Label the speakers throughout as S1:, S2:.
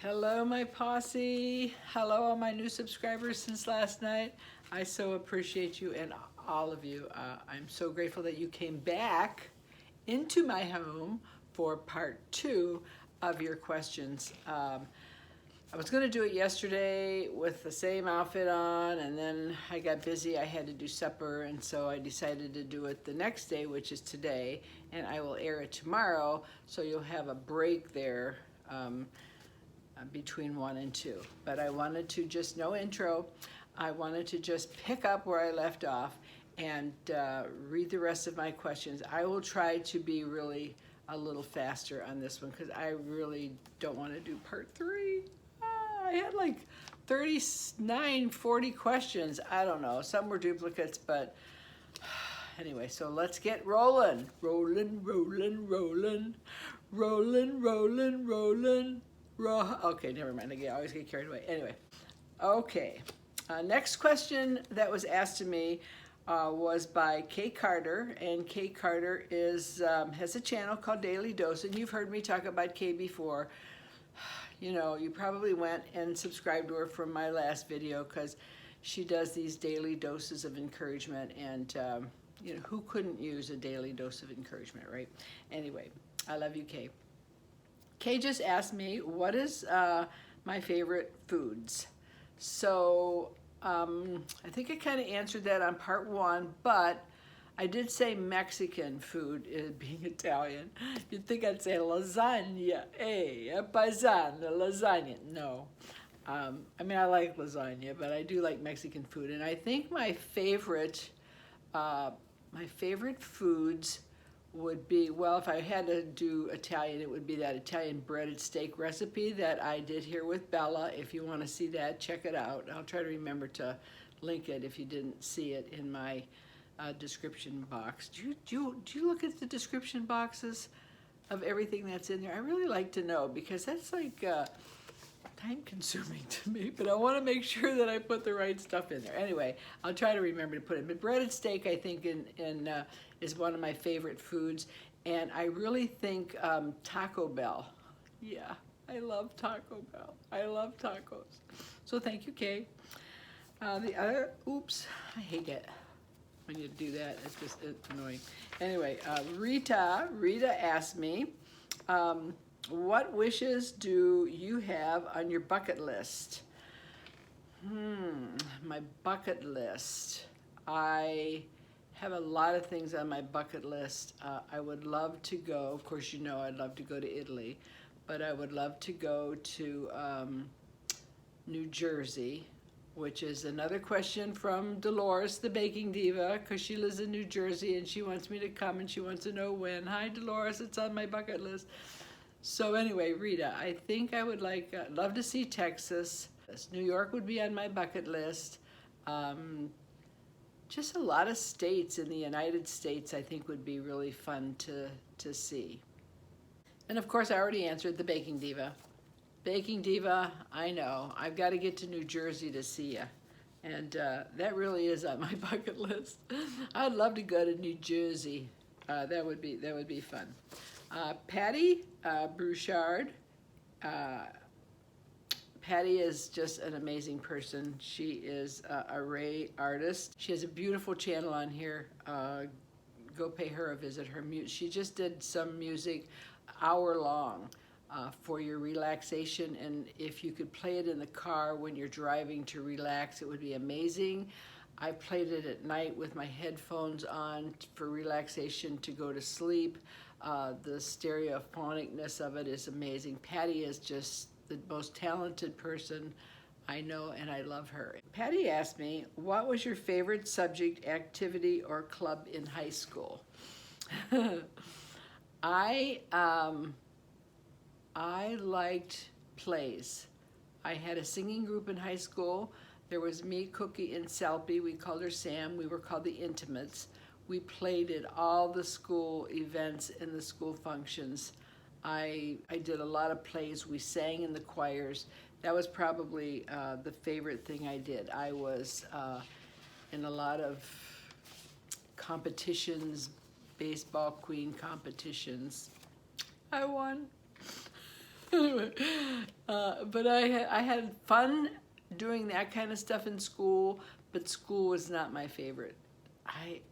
S1: Hello, my posse. Hello, all my new subscribers since last night. I so appreciate you and all of you. I'm so grateful that you came back into my home for part 2 of your questions. I was going to do it yesterday with the same outfit on, and then I got busy. I had to do supper, and so I decided to do it the next day, which is today, and I will air it tomorrow, so you'll have a break there. Between 1 and 2. But I wanted to just, no intro, I wanted to just pick up where I left off and read the rest of my questions. I will try to be really a little faster on this one because I really don't want to do part 3. I had like 39, 40 questions. I don't know, some were duplicates, but anyway, so let's get rolling. Rolling, rolling, rolling, rolling, rolling, rolling. Okay, never mind. I always get carried away. Anyway, okay. Next question that was asked to me was by Kay Carter, and Kay Carter has a channel called Daily Dose, and you've heard me talk about Kay before. You know, you probably went and subscribed to her from my last video because she does these daily doses of encouragement, and you know, who couldn't use a daily dose of encouragement, right? Anyway, I love you, Kay. Kay just asked me, what is my favorite foods? So I think I kind of answered that on part 1, but I did say Mexican food, being Italian. You'd think I'd say lasagna, a paisana, lasagna. No. I mean, I like lasagna, but I do like Mexican food. And I think my favorite foods would be, well, if I had to do Italian, it would be that Italian breaded steak recipe that I did here with Bella. If you want to see that, check it out. I'll try to remember to link it if you didn't see it in my description box. Do you look at the description boxes of everything that's in there? I really like to know because that's like time consuming to me, but I want to make sure that I put the right stuff in there. Anyway, I'll try to remember to put it. But breaded steak, I think, is one of my favorite foods, and I really think Taco Bell. Yeah, I love Taco Bell. I love tacos. So thank you, Kay. The other, oops, I hate it when you do that. It's annoying. Anyway, Rita asked me, what wishes do you have on your bucket list? My bucket list. I have a lot of things on my bucket list. I would love to go, of course you know I'd love to go to Italy, but I would love to go to New Jersey, which is another question from Dolores, the baking diva, because she lives in New Jersey and she wants me to come and she wants to know when. Hi Dolores, it's on my bucket list. So anyway, Rita, I think I would love to see Texas. New York would be on my bucket list. Just a lot of states in the United States I think would be really fun to see. And of course I already answered the baking diva. Baking diva, I know. I've got to get to New Jersey to see you. And that really is on my bucket list. I'd love to go to New Jersey. That would be fun. Patti Bouchard. Patti is just an amazing person. She is a Ray artist. She has a beautiful channel on here. Go pay her a visit. She just did some music hour-long for your relaxation, and if you could play it in the car when you're driving to relax, it would be amazing. I played it at night with my headphones on for relaxation to go to sleep. The stereophonicness of it is amazing. Patti is just the most talented person I know, and I love her. Patti asked me, what was your favorite subject, activity, or club in high school? I liked plays. I had a singing group in high school. There was me, Cookie, and Selby. We called her Sam. We were called the Intimates. We played at all the school events and the school functions. I did a lot of plays. We sang in the choirs. That was probably the favorite thing I did. I was in a lot of competitions, baseball queen competitions. I won. Anyway, but I had fun doing that kind of stuff in school, but school was not my favorite.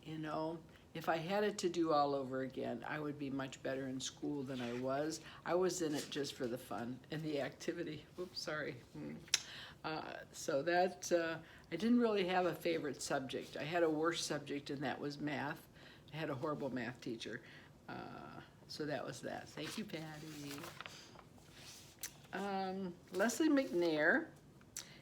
S1: You know, if I had it to do all over again, I would be much better in school than I was. I was in it just for the fun and the activity. Oops, sorry. So that, I didn't really have a favorite subject. I had a worse subject, and that was math. I had a horrible math teacher. So that was that. Thank you, Patty. Leslie McNair,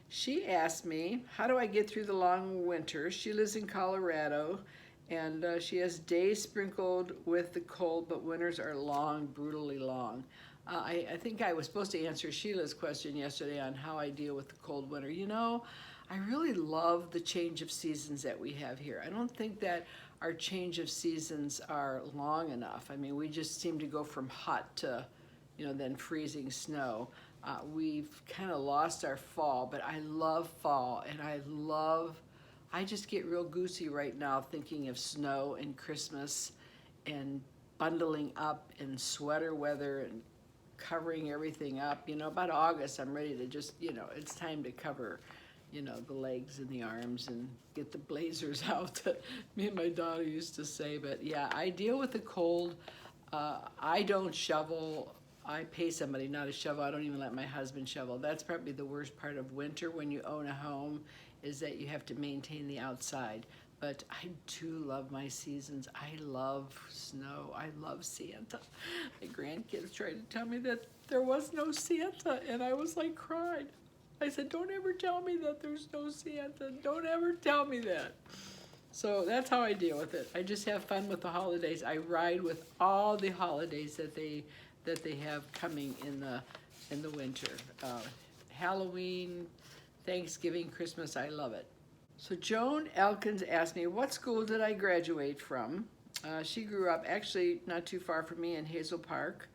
S1: she asked me, how do I get through the long winter? She lives in Colorado, and she has days sprinkled with the cold, but winters are long, brutally long. I think I was supposed to answer Sheila's question yesterday on how I deal with the cold winter. You know, I really love the change of seasons that we have here. I don't think that our change of seasons are long enough. I mean, we just seem to go from hot to, you know, then freezing snow. We've kind of lost our fall, but I love fall, and I just get real goosey right now thinking of snow and Christmas and bundling up in sweater weather and covering everything up. You know, about August, I'm ready to just, you know, it's time to cover, you know, the legs and the arms and get the blazers out that me and my daughter used to say. But yeah, I deal with the cold. I don't shovel. I pay somebody not to shovel. I don't even let my husband shovel. That's probably the worst part of winter when you own a home, is that you have to maintain the outside. But I do love my seasons. I love snow. I love Santa. My grandkids tried to tell me that there was no Santa, and I was like cried. I said, don't ever tell me that there's no Santa. Don't ever tell me that. So that's how I deal with it. I just have fun with the holidays. I ride with all the holidays that they have coming in the winter. Halloween, Thanksgiving, Christmas, I love it. So Joan Elkins asked me, what school did I graduate from? She grew up actually not too far from me in Hazel Park.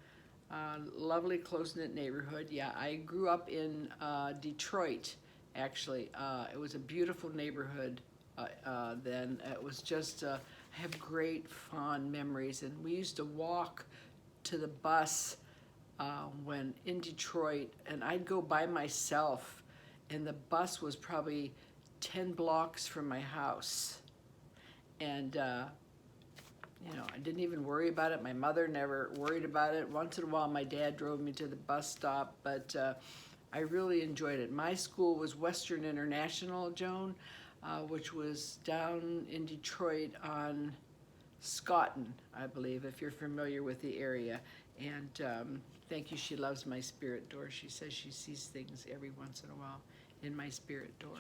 S1: Lovely, close-knit neighborhood. Yeah, I grew up in Detroit, actually. It was a beautiful neighborhood then. It was just, I have great fond memories. And we used to walk to the bus when in Detroit, and I'd go by myself, and the bus was probably 10 blocks from my house. And you know, I didn't even worry about it. My mother never worried about it. Once in a while, my dad drove me to the bus stop, but I really enjoyed it. My school was Western International, Joan, which was down in Detroit on Scotton, I believe, if you're familiar with the area. And thank you, she loves my spirit door. She says she sees things every once in a while in my spirit door.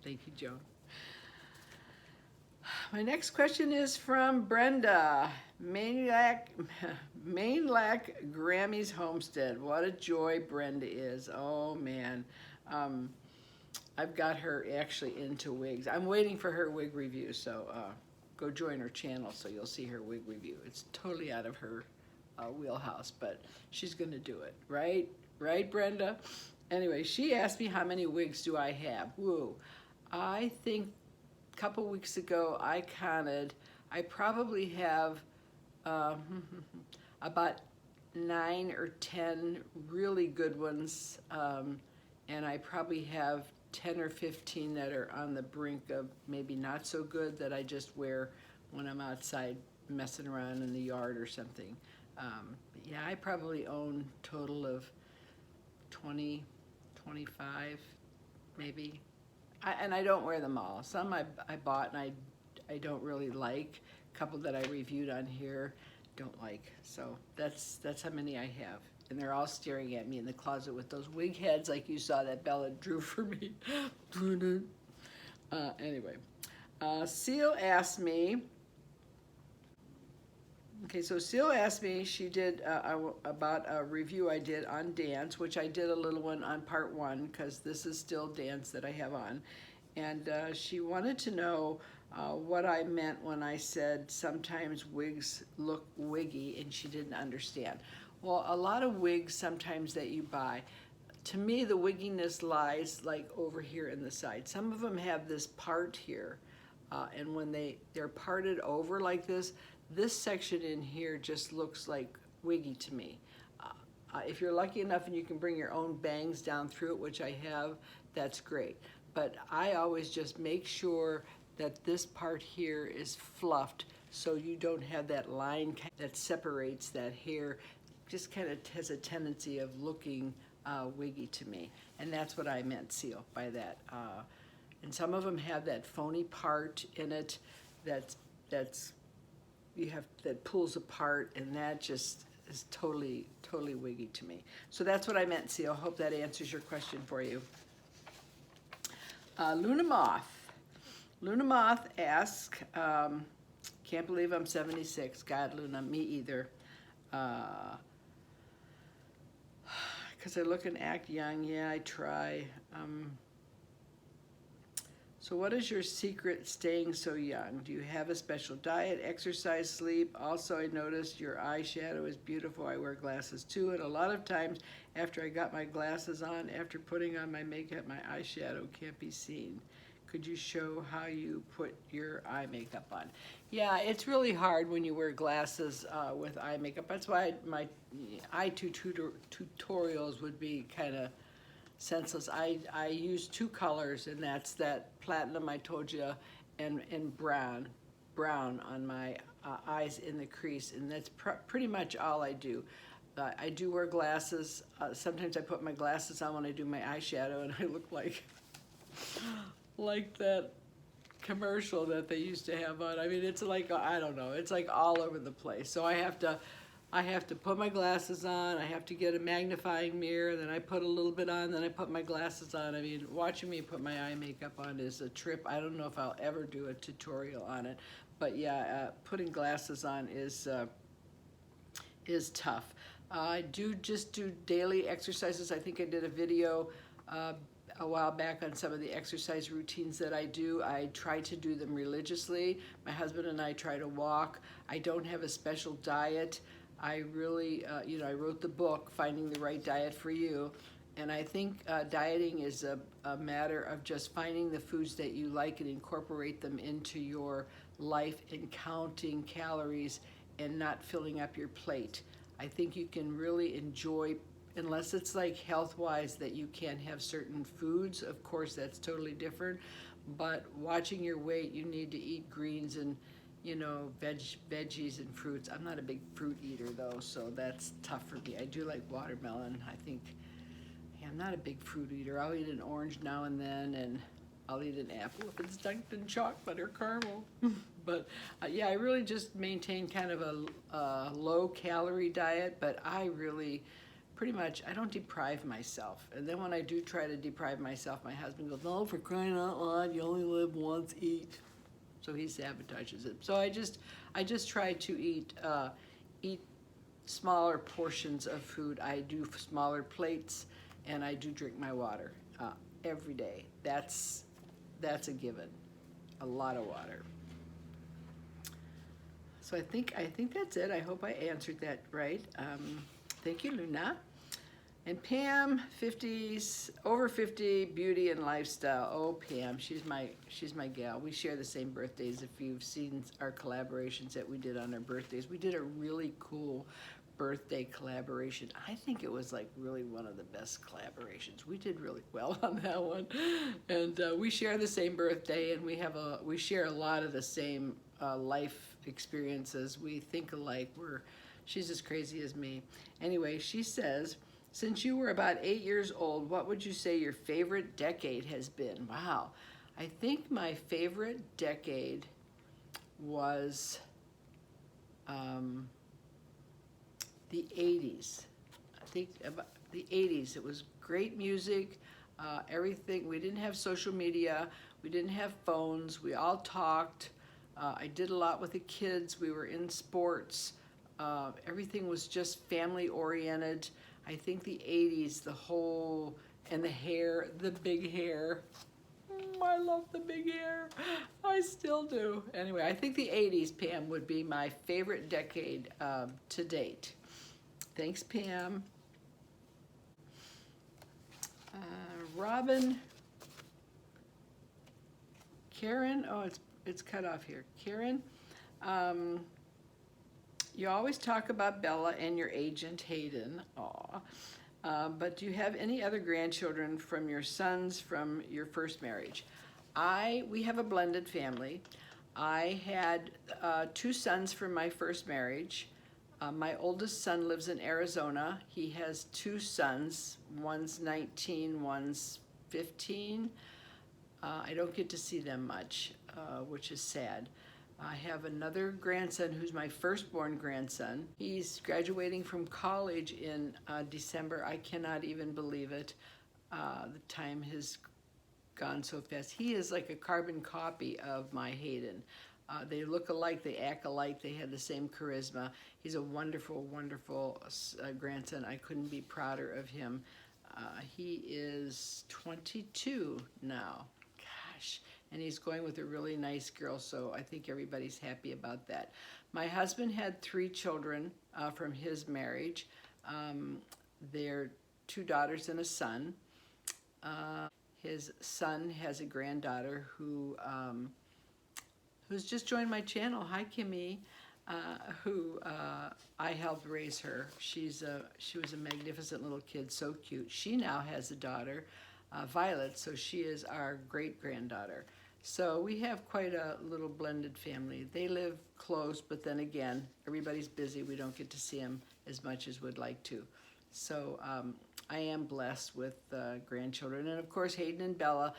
S1: Thank you, Joan. My next question is from Brenda. Mainlac Grammy's Homestead. What a joy Brenda is. Oh, man. I've got her actually into wigs. I'm waiting for her wig review, so go join her channel so you'll see her wig review. It's totally out of her wheelhouse, but she's going to do it. Right? Right, Brenda? Anyway, she asked me how many wigs do I have. Woo. I think a couple weeks ago I counted. I probably have about 9 or 10 really good ones, and I probably have 10 or 15 that are on the brink of maybe not so good that I just wear when I'm outside messing around in the yard or something. But yeah, I probably own a total of 20, 25, maybe. And I don't wear them all. Some I bought and I don't really like. A couple that I reviewed on here, don't like. So that's how many I have. And they're all staring at me in the closet with those wig heads like you saw that Bella drew for me. Anyway, Seal asked me, okay, so Seal asked me, she did about a review I did on dance, which I did a little one on part 1 because this is still dance that I have on. And she wanted to know what I meant when I said sometimes wigs look wiggy, and she didn't understand. Well, a lot of wigs sometimes that you buy, to me the wigginess lies like over here in the side. Some of them have this part here, and when they're parted over like this section in here just looks like wiggy to me. If you're lucky enough and you can bring your own bangs down through it, which I have, that's great. But I always just make sure that this part here is fluffed so you don't have that line that separates that hair. Just kind of has a tendency of looking wiggy to me. And that's what I meant, Seal, by that. And some of them have that phony part in it that pulls apart, and that just is totally wiggy to me. So that's what I meant, Seal. Hope that answers your question for you. Luna Moth asks, can't believe I'm 76. God, Luna, me either. Because I look and act young. Yeah, I try. So what is your secret staying so young? Do you have a special diet, exercise, sleep? Also, I noticed your eyeshadow is beautiful. I wear glasses too, and a lot of times after I got my glasses on, after putting on my makeup, my eyeshadow can't be seen. Could you show how you put your eye makeup on? Yeah, it's really hard when you wear glasses with eye makeup. That's why my eye tutorials would be kind of senseless. I use two colors, and that's that platinum I told you, and brown on my eyes in the crease, and that's pretty much all I do. I do wear glasses. Sometimes I put my glasses on when I do my eyeshadow, and I look like that commercial that they used to have on. I mean, it's like, I don't know, it's like all over the place. So I have to put my glasses on, I have to get a magnifying mirror, then I put a little bit on, then I put my glasses on. I mean, watching me put my eye makeup on is a trip. I don't know if I'll ever do a tutorial on it, but yeah, putting glasses on is tough. I just do daily exercises. I think I did a video a while back on some of the exercise routines that I do. I try to do them religiously. My husband and I try to walk. I don't have a special diet. I really, I wrote the book, Finding the Right Diet for You, and I think dieting is a matter of just finding the foods that you like and incorporate them into your life, and counting calories and not filling up your plate. I think you can really enjoy, unless it's like health-wise that you can't have certain foods, of course that's totally different, but watching your weight, you need to eat greens and veggies and fruits. I'm not a big fruit eater though, so that's tough for me. I do like watermelon. I think, I'm not a big fruit eater. I'll eat an orange now and then, and I'll eat an apple if it's dunked in chocolate or caramel. But yeah, I really just maintain kind of a low-calorie diet, but I really, pretty much, I don't deprive myself. And then when I do try to deprive myself, my husband goes, "No, for crying out loud, you only live once, eat." So he sabotages it. So I just try to eat smaller portions of food. I do smaller plates, and I do drink my water every day. That's a given. A lot of water. So I think that's it. I hope I answered that right. Thank you, Luna. And Pam, 50s, over 50, beauty and lifestyle. Oh, Pam, she's my gal. We share the same birthdays. If you've seen our collaborations that we did on our birthdays, we did a really cool birthday collaboration. I think it was like really one of the best collaborations. We did really well on that one. And we share the same birthday, and we share a lot of the same life experiences. We think alike. She's as crazy as me. Anyway, she says, since you were about 8 years old, what would you say your favorite decade has been? Wow. I think my favorite decade was the 80s. I think about the 80s. It was great music, everything. We didn't have social media. We didn't have phones. We all talked. I did a lot with the kids. We were in sports. Everything was just family oriented. I think the 80s, and the hair, the big hair. I love the big hair. I still do. Anyway, I think the 80s, Pam, would be my favorite decade to date. Thanks, Pam. Robin. Karen, oh, it's cut off here. Karen, You always talk about Bella and your agent, Hayden. Aw. But do you have any other grandchildren from your sons from your first marriage? We have a blended family. I had 2 sons from my first marriage. My oldest son lives in Arizona. He has 2 sons. One's 19, one's 15. I don't get to see them much, which is sad. I have another grandson who's my firstborn grandson. He's graduating from college in December. I cannot even believe it. The time has gone so fast. He is like a carbon copy of my Hayden. They look alike, they act alike, they have the same charisma. He's a wonderful, wonderful grandson. I couldn't be prouder of him. He is 22 now. Gosh. And he's going with a really nice girl, so I think everybody's happy about that. My husband had 3 children from his marriage. They're 2 daughters and a son. His son has a granddaughter who's just joined my channel. Hi, Kimmy. Who I helped raise her. She was a magnificent little kid, so cute. She now has a daughter, Violet, so she is our great-granddaughter. So we have quite a little blended family. They live close, but then again, everybody's busy. We don't get to see them as much as we'd like to. So I am blessed with grandchildren. And of course, Hayden and Bella.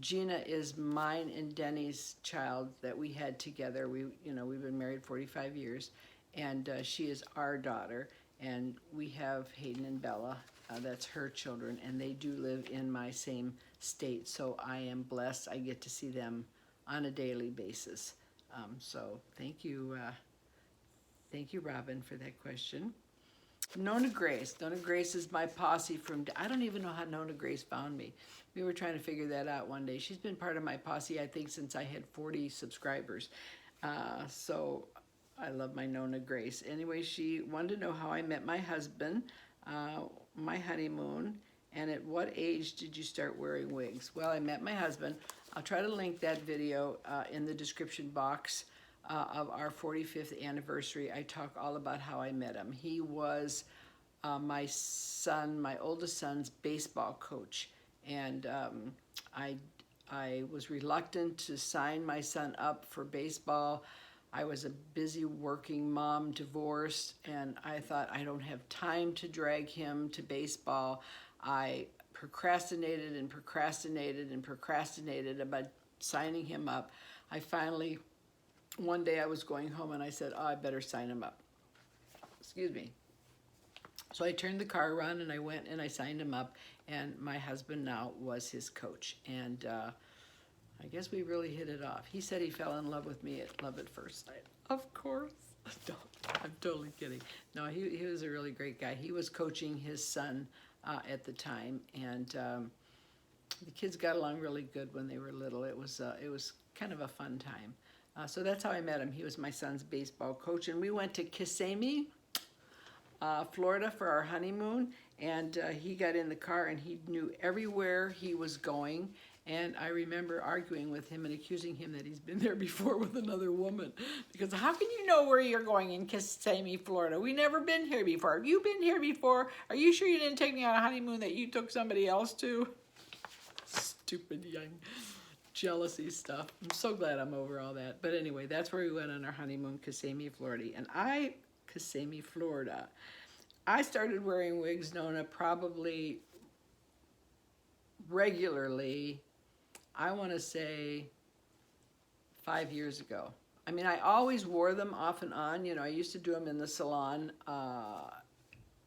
S1: Gina is mine and Denny's child that we had together. We've been married 45 years, and she is our daughter. And we have Hayden and Bella. That's her children, and they do live in my same state, so I am blessed. I get to see them on a daily basis. So thank you, Robin, for that question. Nona Grace. Nona Grace is my posse from, I don't even know how Nona Grace found me. We were trying to figure that out one day. She's been part of my posse, I think, since I had 40 subscribers. So I love my Nona Grace. Anyway, she wanted to know how I met my husband, my honeymoon, and at what age did you start wearing wigs? Well, I met my husband. I'll try to link that video in the description box of our 45th anniversary. I talk all about how I met him. He was my oldest son's baseball coach, and I was reluctant to sign my son up for baseball. I was a busy working mom, divorced, and I thought I don't have time to drag him to baseball. I procrastinated and procrastinated and procrastinated about signing him up. I finally, one day I was going home and I said, oh, I better sign him up. Excuse me. So I turned the car around and I went and I signed him up, and my husband now was his coach. And I guess we really hit it off. He said he fell in love with me at love at first sight. Of course. No, I'm totally kidding. No, he was a really great guy. He was coaching his son at the time, and the kids got along really good when they were little. It was kind of a fun time. So that's how I met him. He was my son's baseball coach, and we went to Kissimmee, Florida for our honeymoon, and he got in the car and he knew everywhere he was going. And I remember arguing with him and accusing him that he's been there before with another woman. Because how can you know where you're going in Kissimmee, Florida? We never been here before. Have you been here before? Are you sure you didn't take me on a honeymoon that you took somebody else to? Stupid young jealousy stuff. I'm so glad I'm over all that. But anyway, that's where we went on our honeymoon, Kissimmee, Florida. And Kissimmee, Florida. I started wearing wigs, Nona, probably regularly, I want to say 5 years ago. I mean, I always wore them off and on. I used to do them in the salon a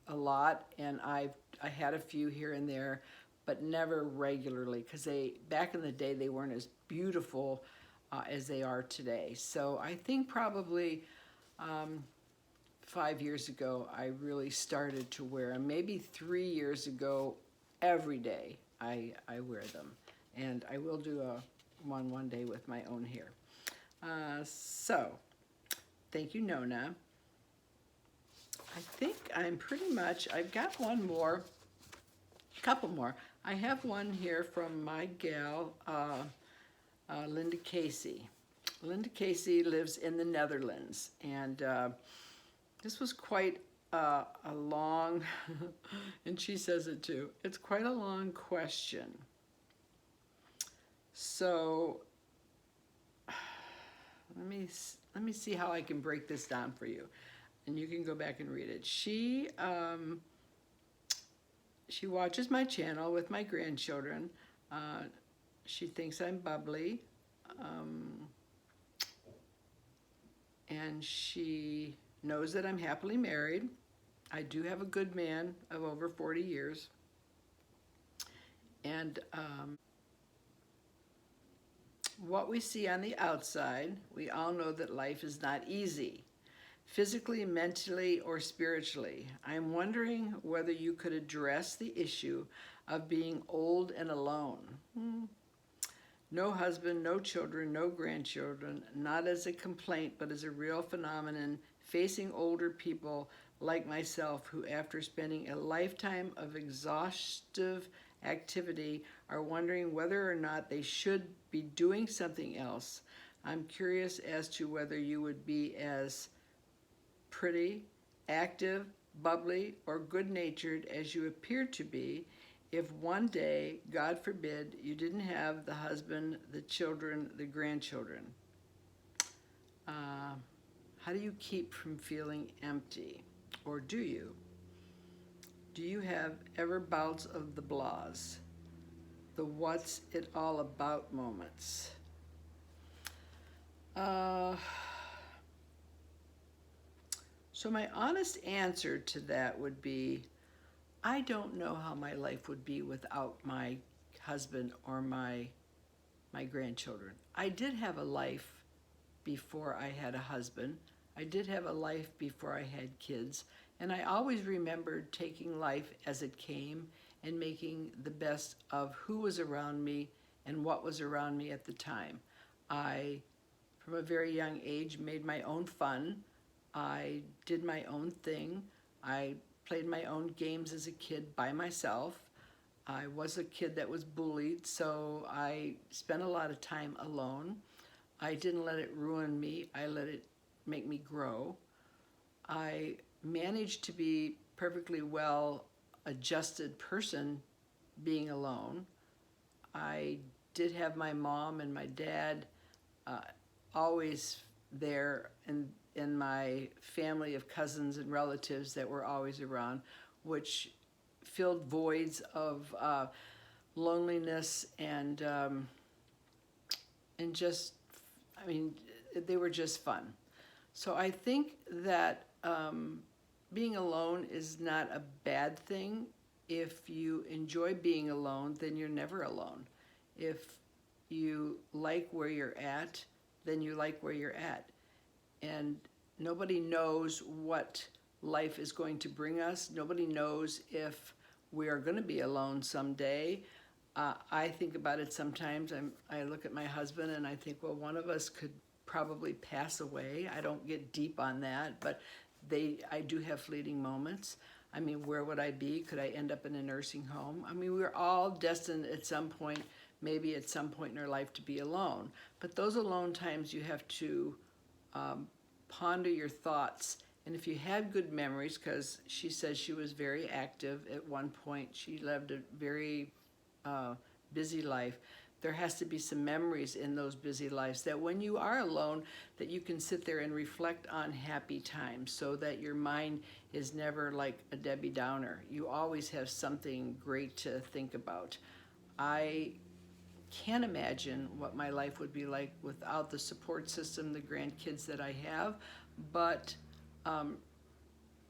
S1: lot, and I had a few here and there, but never regularly, because back in the day, they weren't as beautiful as they are today. So I think probably 5 years ago, I really started to wear them. Maybe 3 years ago, every day I wear them. And I will do one day with my own hair. So, thank you, Nona. I think I'm pretty much, I've got one more, couple more. I have one here from my gal, Linda Casey. Linda Casey lives in the Netherlands, and This was quite a long, and she says it too, it's quite a long question. So let me see how I can break this down for you, and you can go back and read it. She watches my channel with my grandchildren. She thinks I'm bubbly, and she knows that I'm happily married. I do have a good man of over 40 years. And what we see on the outside, we all know that life is not easy, physically, mentally, or spiritually. I'm wondering whether you could address the issue of being old and alone. No husband, no children, no grandchildren, not as a complaint, but as a real phenomenon facing older people like myself who, after spending a lifetime of exhaustive activity, are wondering whether or not they should be doing something else. I'm curious as to whether you would be as pretty, active, bubbly, or good-natured as you appear to be if one day, God forbid, you didn't have the husband, the children, the grandchildren. How do you keep from feeling empty? Or do you? Do you have ever bouts of the blahs? The what's it all about moments? So my honest answer to that would be, I don't know how my life would be without my husband or my grandchildren. I did have a life before I had a husband. I did have a life before I had kids. And I always remembered taking life as it came and making the best of who was around me and what was around me at the time. I, from a very young age, made my own fun. I did my own thing. I played my own games as a kid by myself. I was a kid that was bullied, so I spent a lot of time alone. I didn't let it ruin me. I let it make me grow. I managed to be perfectly well adjusted person being alone. I did have my mom and my dad always there, in my family of cousins and relatives that were always around, which filled voids of loneliness and just, I mean, they were just fun. So I think that being alone is not a bad thing. If you enjoy being alone, then you're never alone. If you like where you're at, then you like where you're at. And nobody knows what life is going to bring us. Nobody knows if we are going to be alone someday. I think about it sometimes. I look at my husband and I think, well, one of us could probably pass away. I don't get deep on that, but I do have fleeting moments. I mean, where would I be? Could I end up in a nursing home? I mean, we're all destined at some point, maybe at some point in our life, to be alone. But those alone times, you have to ponder your thoughts. And if you had good memories, because she says she was very active at one point, she lived a very busy life. There has to be some memories in those busy lives that when you are alone, that you can sit there and reflect on happy times so that your mind is never like a Debbie Downer. You always have something great to think about. I can't imagine what my life would be like without the support system, the grandkids that I have, but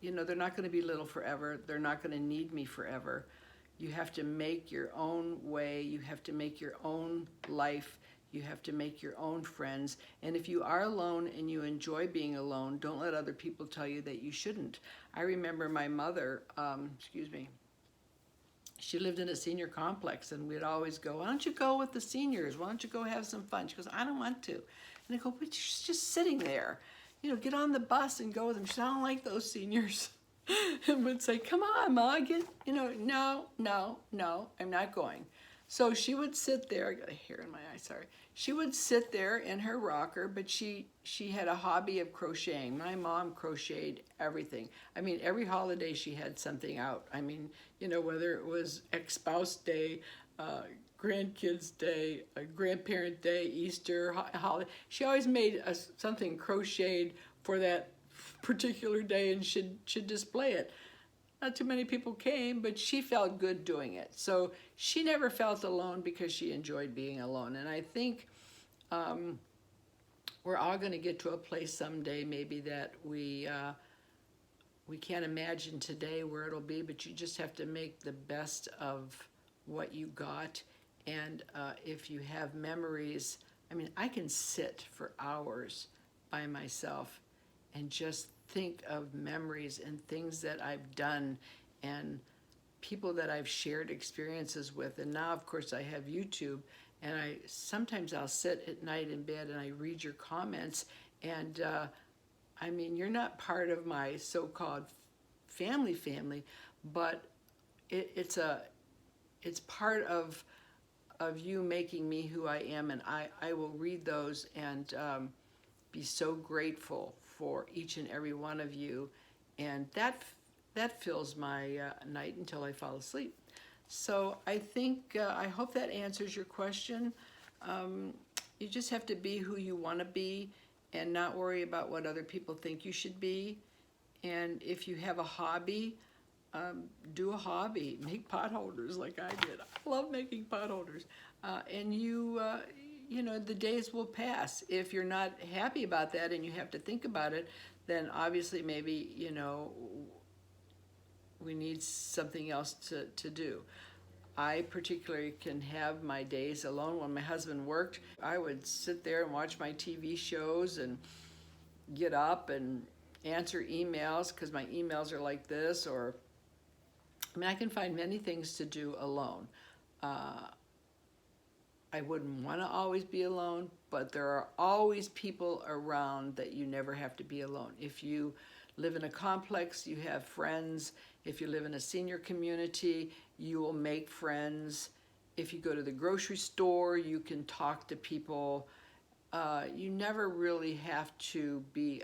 S1: you know, they're not going to be little forever. They're not going to need me forever. You have to make your own way. You have to make your own life. You have to make your own friends. And if you are alone and you enjoy being alone, don't let other people tell you that you shouldn't. I remember my mother, she lived in a senior complex, and we'd always go, why don't you go with the seniors? Why don't you go have some fun? She goes, I don't want to. And I go, but she's just sitting there. You know, get on the bus and go with them. She said, I don't like those seniors. And would say, come on, Ma, get, you know, no, I'm not going. So she would sit there, I got a hair in my eye, sorry. She would sit there in her rocker, but she had a hobby of crocheting. My mom crocheted everything. I mean, every holiday she had something out. I mean, you know, whether it was ex-spouse day, grandkids day, grandparent day, Easter, holiday. She always made something crocheted for that particular day and should display it. Not too many people came, but she felt good doing it. So she never felt alone because she enjoyed being alone. And I think we're all going to get to a place someday maybe that we can't imagine today where it'll be, but you just have to make the best of what you got. And if you have memories, I mean, I can sit for hours by myself and just think of memories and things that I've done and people that I've shared experiences with. And now, of course, I have YouTube, and sometimes I'll sit at night in bed and I read your comments, and I mean, you're not part of my so-called family, but it's part of you making me who I am, and I will read those and be so grateful for each and every one of you, and that fills my night until I fall asleep. So I think I hope that answers your question. You just have to be who you want to be and not worry about what other people think you should be. And if you have a hobby, do a hobby. Make pot holders like I did. I love making pot holders. And you know, the days will pass. If you're not happy about that and you have to think about it, then obviously maybe, you know, we need something else to do. I particularly can have my days alone. When my husband worked, I would sit there and watch my TV shows and get up and answer emails because my emails are like this, or I mean, I can find many things to do alone. I wouldn't want to always be alone, but there are always people around that you never have to be alone. If you live in a complex, you have friends. If you live in a senior community, you will make friends. If you go to the grocery store, you can talk to people. You never really have to be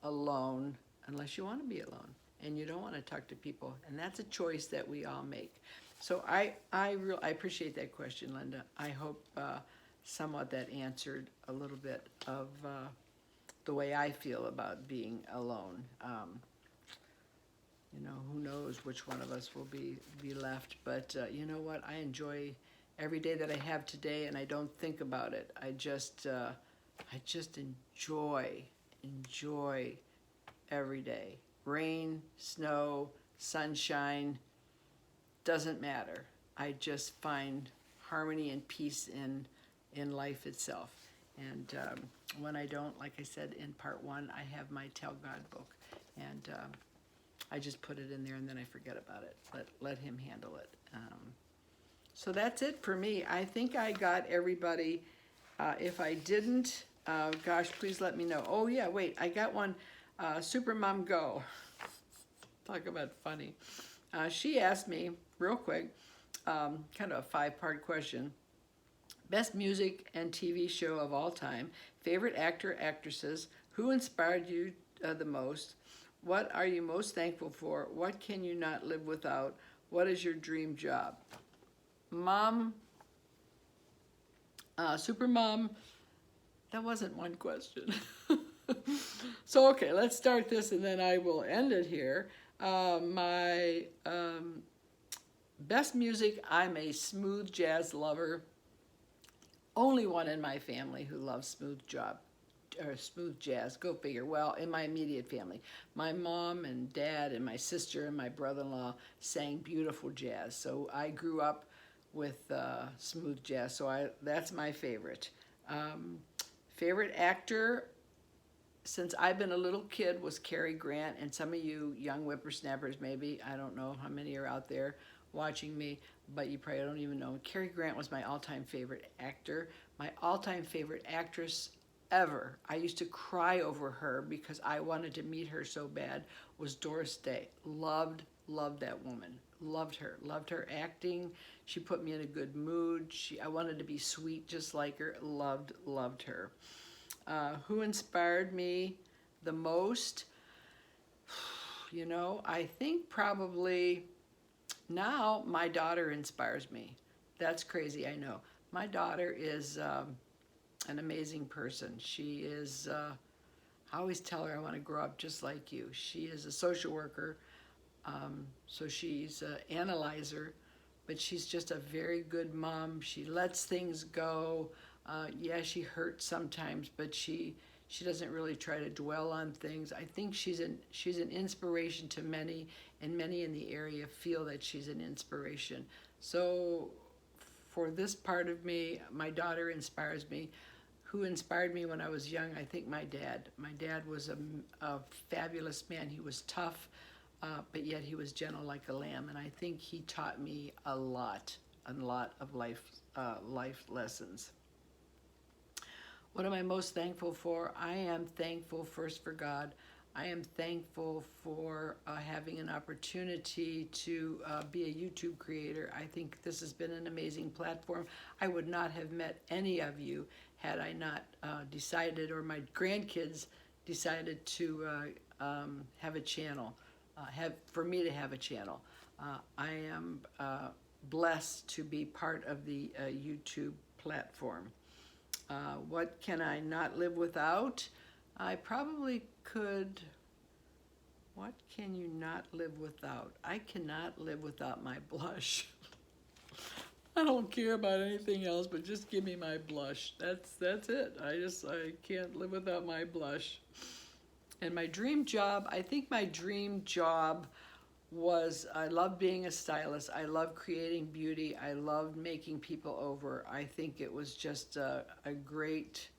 S1: alone unless you want to be alone and you don't want to talk to people. And that's a choice that we all make. So I appreciate that question, Linda. I hope somewhat that answered a little bit of the way I feel about being alone. You know, who knows which one of us will be left, but you know what? I enjoy every day that I have today, and I don't think about it. I just enjoy every day. Rain, snow, sunshine, doesn't matter. I just find harmony and peace in life itself. And when I don't, like I said in part one, I have my Tell God book, and I just put it in there and then I forget about it. Let him handle it. So that's it for me. I think I got everybody. If I didn't, gosh, please let me know. Oh yeah, wait, I got one. Supermom Go. Talk about funny. She asked me real quick, kind of a 5-part question. Best music and TV show of all time. Favorite actor, actresses. Who inspired you the most? What are you most thankful for? What can you not live without? What is your dream job? Mom, Supermom, that wasn't one question. So, okay, let's start this and then I will end it here. My best music, I'm a smooth jazz lover. Only one in my family who loves smooth jazz. Go figure. Well, in my immediate family, my mom and dad and my sister and my brother-in-law sang beautiful jazz. So I grew up with smooth jazz. So that's my favorite. Favorite actor, since I've been a little kid, was Cary Grant. And some of you young whippersnappers, maybe, I don't know how many are out there watching me, but you probably don't even know. Cary Grant was my all-time favorite actor. My all-time favorite actress ever, I used to cry over her because I wanted to meet her so bad, was Doris Day. Loved that woman. loved her acting. She put me in a good mood. I wanted to be sweet just like her. Loved her. Who inspired me the most? You know, I think probably now my daughter inspires me. That's crazy, I know. My daughter is an amazing person. She is, I always tell her I want to grow up just like you. She is a social worker, so she's an analyzer, but she's just a very good mom. She lets things go. Yeah, she hurts sometimes, but she doesn't really try to dwell on things. I think she's an inspiration to many, and many in the area feel that she's an inspiration. So for this part of me, my daughter inspires me. Who inspired me when I was young? I think my dad. My dad was a fabulous man. He was tough, but yet he was gentle like a lamb. And I think he taught me a lot of life lessons. What am I most thankful for? I am thankful first for God. I am thankful for having an opportunity to be a YouTube creator. I think this has been an amazing platform. I would not have met any of you had I not decided, or my grandkids decided to have a channel, for me to have a channel. I am blessed to be part of the YouTube platform. What can I not live without? I probably could. What can you not live without? I cannot live without my blush. I don't care about anything else, but just give me my blush. That's it. I can't live without my blush. And my dream job, I think my dream job was, I love being a stylist. I love creating beauty. I loved making people over. I think it was just a great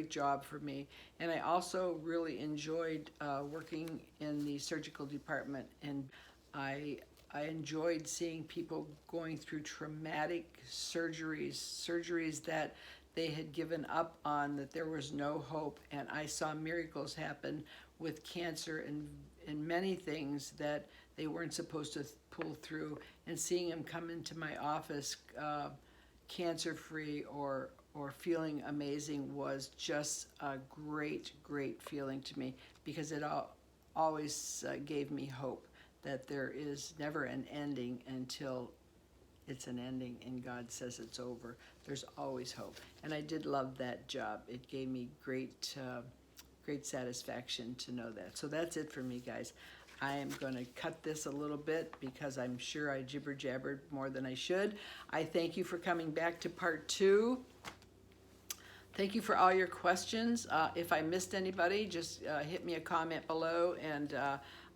S1: job for me. And I also really enjoyed working in the surgical department, and I enjoyed seeing people going through traumatic surgeries that they had given up on, that there was no hope. And I saw miracles happen with cancer and many things that they weren't supposed to pull through. And seeing them come into my office cancer-free or feeling amazing was just a great feeling to me, because it always gave me hope that there is never an ending until it's an ending and God says it's over. There's always hope. And I did love that job. It gave me great satisfaction to know that. So that's it for me, guys. I am going to cut this a little bit because I'm sure I jibber-jabbered more than I should. I thank you for coming back to part 2. Thank you for all your questions. If I missed anybody, just hit me a comment below and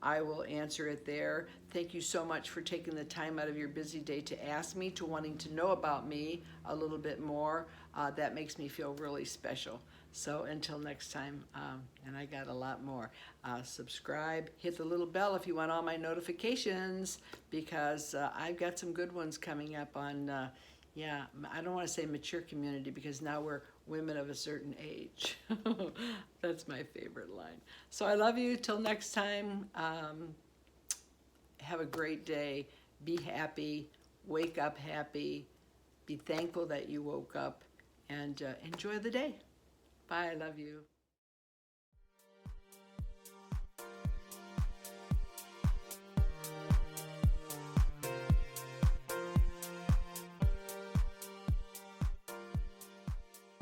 S1: I will answer it there. Thank you so much for taking the time out of your busy day to ask me, to wanting to know about me a little bit more. That makes me feel really special. So until next time, and I got a lot more, subscribe, hit the little bell if you want all my notifications, because I've got some good ones coming up on, yeah, I don't want to say mature community, because now we're women of a certain age. That's my favorite line. So I love you. Till next time, have a great day. Be happy. Wake up happy. Be thankful that you woke up, and enjoy the day. Bye. I love you.